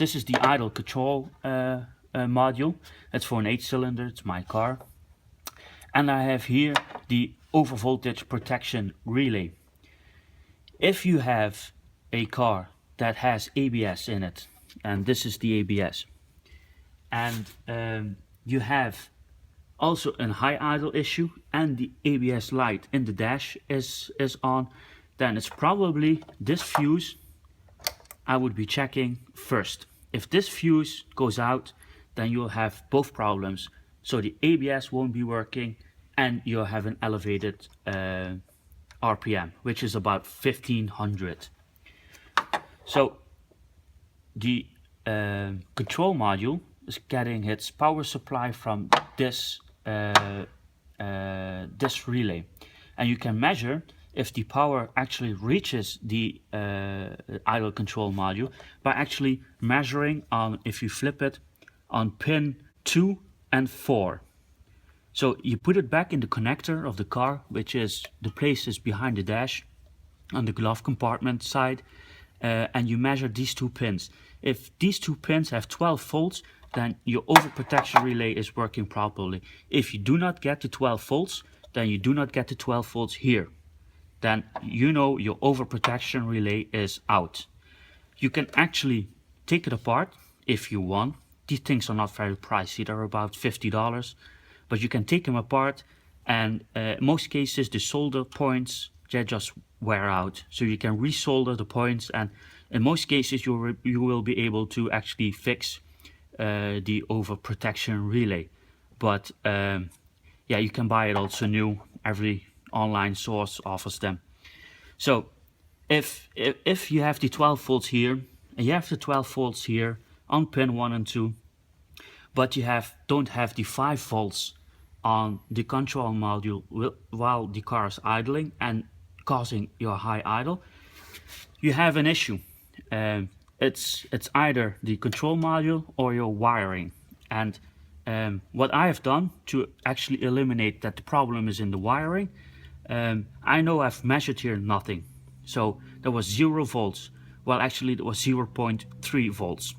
this is the idle control module. It's for an 8-cylinder, it's my car. And I have here the overvoltage protection relay. If you have a car that has ABS in it, and this is the ABS, and you have also a high idle issue and the ABS light in the dash is on, then it's probably this fuse I would be checking first. If this fuse goes out, then you'll have both problems. So the ABS won't be working and you'll have an elevated RPM, which is about 1500. So the control module is getting its power supply from this this relay, and you can measure if the power actually reaches the idle control module by actually measuring on, if you flip it, on pin 2 and 4. So you put it back in the connector of the car, which is the places behind the dash on the glove compartment side, and you measure these 2 pins. If these 2 pins have 12 volts, then your overprotection relay is working properly. If you do not get to 12 volts, then you do not get to 12 volts here. Then you know your overprotection relay is out. You can actually take it apart if you want. These things are not very pricey, they're about $50. But you can take them apart, and in most cases the solder points, they just wear out. So you can resolder the points, and in most cases you will be able to actually fix the overprotection relay. But yeah, you can buy it also new. Every online source offers them. So if you have the 12 volts here and you have the 12 volts here on pin 1 and 2, but you don't have the 5 volts on the control module while the car is idling and causing your high idle, you have an issue. It's either the control module or your wiring. And what I have done to actually eliminate that the problem is in the wiring, I know I've measured here nothing. So there was 0 volts. Well, actually there was 0.3 volts.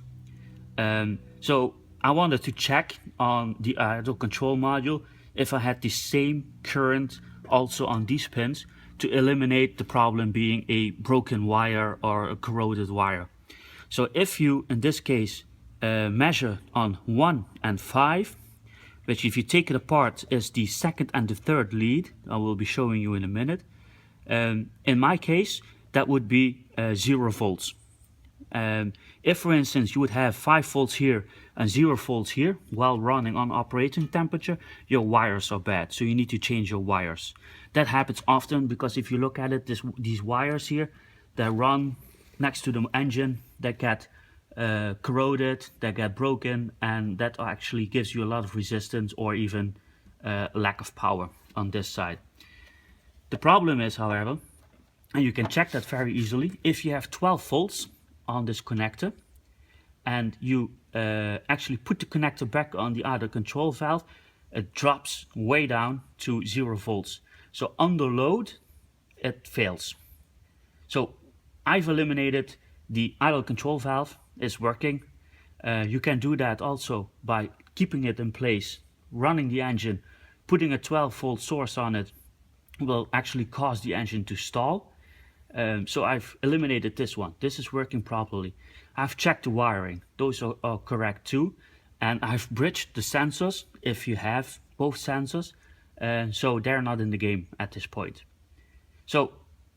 So I wanted to check on the idle control module if I had the same current also on these pins to eliminate the problem being a broken wire or a corroded wire. So if you, in this case, measure on 1 and 5, which if you take it apart is the second and the third lead, I will be showing you in a minute. In my case, that would be 0 volts. If, for instance, you would have 5 volts here and 0 volts here while running on operating temperature, your wires are bad, so you need to change your wires. That happens often because if you look at it, these wires here, they run next to the engine, they get corroded, they get broken, and that actually gives you a lot of resistance or even lack of power on this side. The problem is, however, and you can check that very easily, if you have 12 volts on this connector and you actually put the connector back on the idle control valve, it drops way down to 0 volts. So under load it fails. So I've eliminated the idle control valve, is working. You can do that also by keeping it in place, running the engine. Putting a 12 volt source on it will actually cause the engine to stall. So I've eliminated this one. This is working properly. I've checked the wiring. Those are correct too. And I've bridged the sensors if you have both sensors. So they're not in the game at this point. So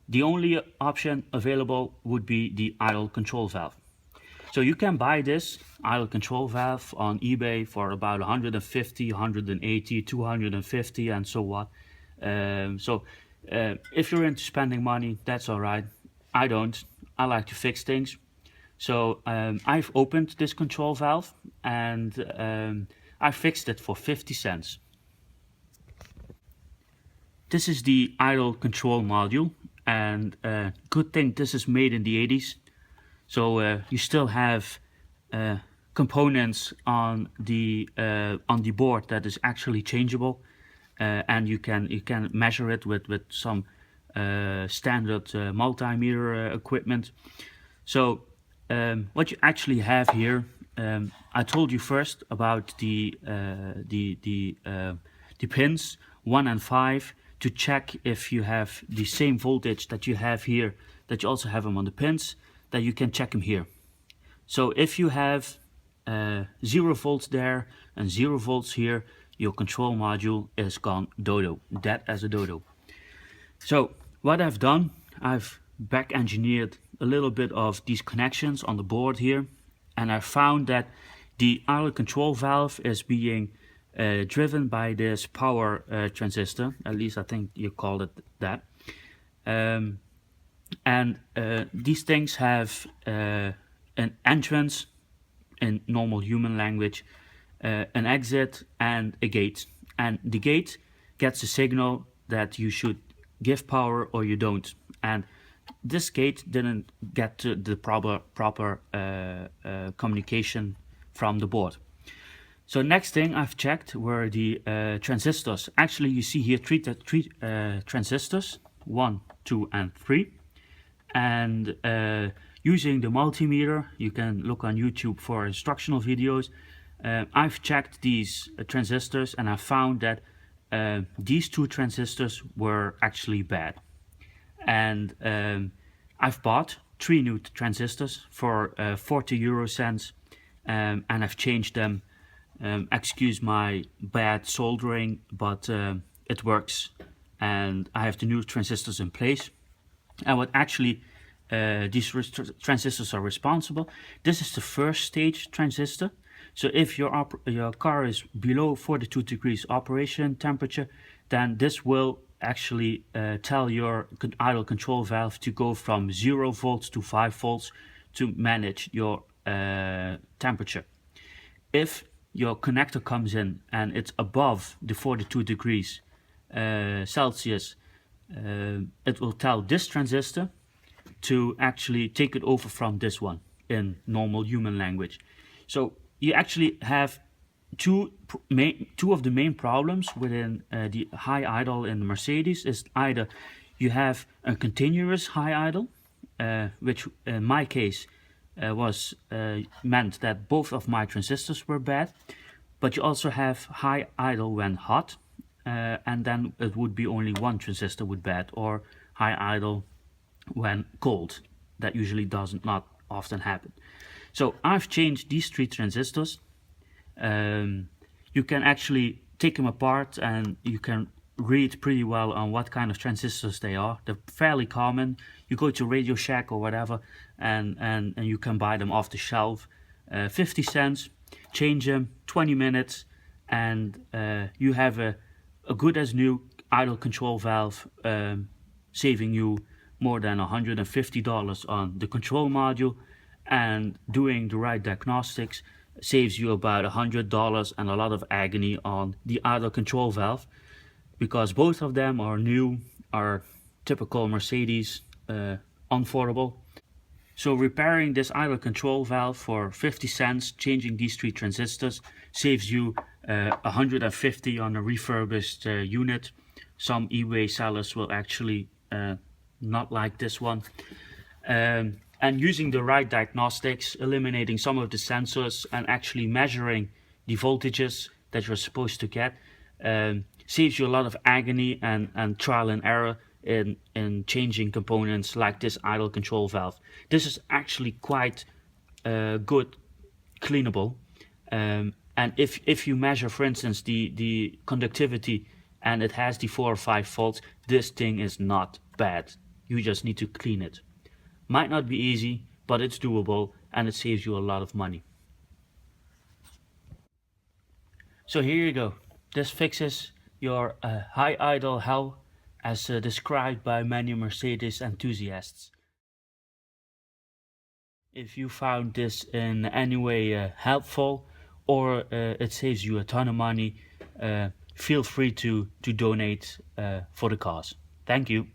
the only option available would be the idle control valve. So you can buy this idle control valve on eBay for about 150, 180, 250 and so on. If you're into spending money, that's all right. I don't. I like to fix things. So I've opened this control valve and I fixed it for 50 cents. This is the idle control module, and good thing this is made in the 80s. So you still have components on the board that is actually changeable, and you can measure it with some standard multimeter equipment. So what you actually have here, I told you first about the pins 1 and 5 to check if you have the same voltage that you have here, that you also have them on the pins, that you can check them here. So if you have 0 volts there and 0 volts here, your control module is gone dodo, dead as a dodo. So what I've done, I've back engineered a little bit of these connections on the board here, and I found that the idle control valve is being driven by this power transistor, at least I think you call it that. These things have an entrance in normal human language, an exit and a gate. And the gate gets a signal that you should give power or you don't. And this gate didn't get to the proper communication from the board. So next thing I've checked were the transistors. Actually, you see here three transistors, 1, 2 and 3. And using the multimeter, you can look on YouTube for instructional videos. I've checked these transistors and I found that these 2 transistors were actually bad. And I've bought 3 new transistors for 40 euro cents, and I've changed them. Excuse my bad soldering, but it works, and I have the new transistors in place. And what actually these transistors are responsible, this is the first stage transistor. So if your car is below 42 degrees operation temperature, then this will actually tell your idle control valve to go from 0 volts to 5 volts to manage your temperature. If your connector comes in and it's above the 42 degrees Celsius, it will tell this transistor to actually take it over from this one in normal human language. So you actually have two of the main problems within the high idle in the Mercedes is either you have a continuous high idle, which in my case was meant that both of my transistors were bad, but you also have high idle when hot, and then it would be only one transistor with bad, or high idle when cold. That usually not often happen. So I've changed these 3 transistors. You can actually take them apart and you can read pretty well on what kind of transistors they are. They're fairly common. You go to Radio Shack or whatever and you can buy them off the shelf. 50 cents, change them, 20 minutes, and you have a good as new idle control valve, saving you more than $150 on the control module, and doing the right diagnostics saves you about $100 and a lot of agony on the idle control valve, because both of them are new, are typical Mercedes, unaffordable. So repairing this idle control valve for 50 cents, changing these 3 transistors, saves you $150 on a refurbished unit. Some eBay sellers will actually not like this one. And using the right diagnostics, eliminating some of the sensors and actually measuring the voltages that you're supposed to get, saves you a lot of agony and trial and error in changing components like this idle control valve. This is actually quite good cleanable, and if you measure, for instance, the conductivity and it has the 4 or 5 volts, this thing is not bad. You just need to clean it. Might not be easy, but it's doable and it saves you a lot of money. So here you go. This fixes your high idle hell as described by many Mercedes enthusiasts. If you found this in any way helpful, or it saves you a ton of money, feel free to donate for the cause. Thank you.